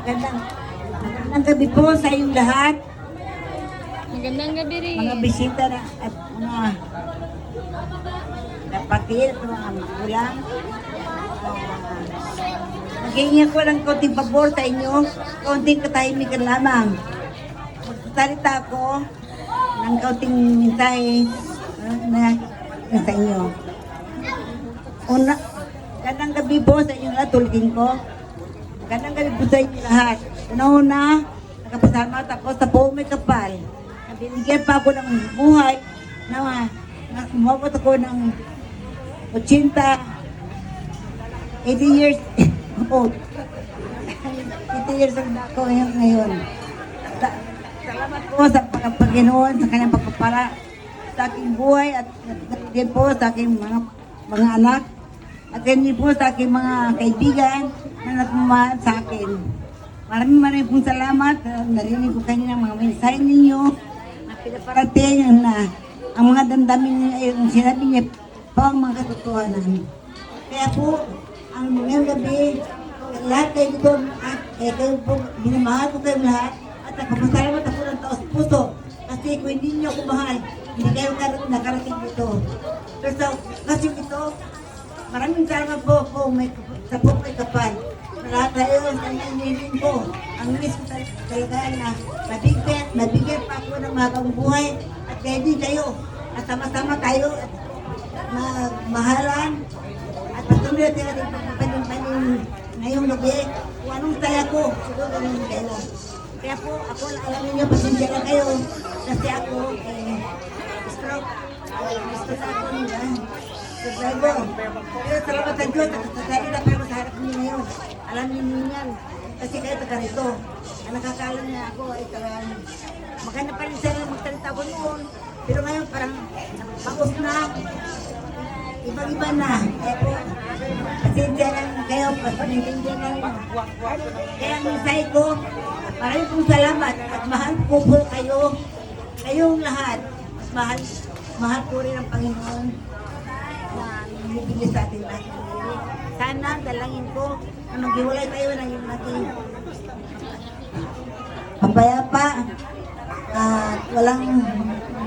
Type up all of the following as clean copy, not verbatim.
Magandang, magandang gabi po sa inyong lahat. Magandang gabi rin. Mga bisita na, at mga kapatid at mga magulang. Maghingi ko lang konting pabor sa inyo. Konting katahimikan lamang. Magsasalita ako ng konting mensahe na sa inyo. Una, magandang gabi po sa inyo lahat. Tulitin ko. Magandang gabi po sa inyo lahat. Una, nakapasalamat ako sa buong may kapal. Binigyan pa ako ng buhay na umabot ako ng 80 years old. 80 years old ako ngayon. Salamat po sa Panginoon sa kanyang pagpapala sa aking buhay at din po sa aking mga anak at din po sa aking mga kaibigan na nagmamahal sa akin. Maraming pong salamat. Narinig ko kanina mga mensahe ninyo na pinaparating na ang mga damdamin niya, yung sinabi niya po ang mga katotohanan. Kaya po, ang ngayong gabi, lahat kayo dito at kayo po, minamahal ko kayo lahat at nagpapasalamat ako ng taos puso kasi kung hindi niyo ako mahal, hindi kayo nakarating dito. Pero kasi ito, maraming salamat po sa po may kapal. Lahat tayo sa nangyayari ko. Ang miss ko talaga na mabigyan pa ako ng mahabang buhay at kaya din kayo. At sama-sama tayo at mahalan at patuloy natin ating pagpapanin ngayong gabi. Kung anong saya ko, siguro ganun kayo. Kaya po, ako alam niyo, pasensya lang kayo. Kasi ako, stroke. Stroke ako nila. Pero salamat sa Diyos, nagsasalita pa ako sa harap niyo ngayon. Alam niyo yan, kasi kayo taga rito. Ang nakakaalam niya ako ay talagang maganda pa rin sila magsalita ko noon. Pero ngayon parang pagos na, ibang-iba na. Kaya po, pasensya lang kayo, panintindihan lang yun. Kaya ang mensahe ko, maraming pong salamat at mahal ko po kayo, kayong lahat. Mahal ko rin ang Panginoon na bibigay sa atin lahat. Sana dalangin ko na maghiwalay tayo ng yung natin papayapa at walang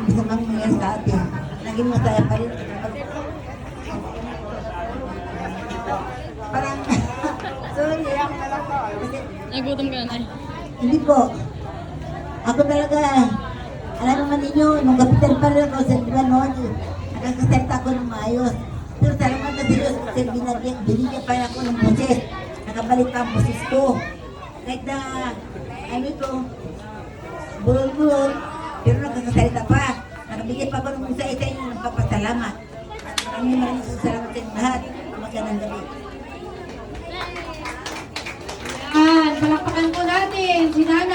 masamang mangyari sa atin. Naging masaya pa rin. Parang, sorry, Nagutom ka na. hindi po. Ako talaga, alam naman ninyo, nung kapitan pa rin ako sa diba noon, nakakasalita ako ng maayos. Pero salamat na Diyos kasi binigyan pa ako ng boses. Nakabalik pa ang boses ko. Kahit na, ano ito, bulol-bulol, pero nakakasalita pa. Nakabigyan pa ako ng boses sa inyo ng papasalamat. At maraming salamat sa inyo lahat. Magandang gabi. Yan, palakpakan po natin si Nana.